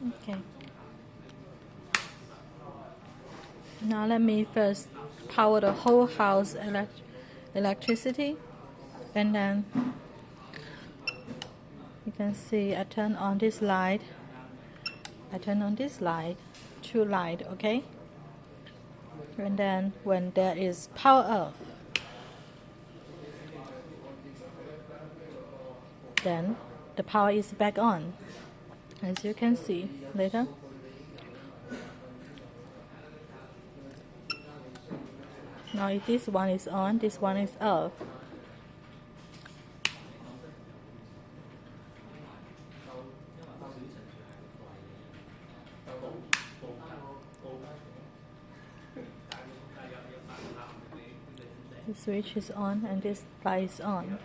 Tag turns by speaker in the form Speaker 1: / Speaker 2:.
Speaker 1: Okay. Now let me first power the whole house electricity, and then you can see I turn on this light. I turn on this light, two light, okay? And then when there is power off, then the power is back on, as you can see later. Now if this one is on, this one is off. The switch is on and this light is on.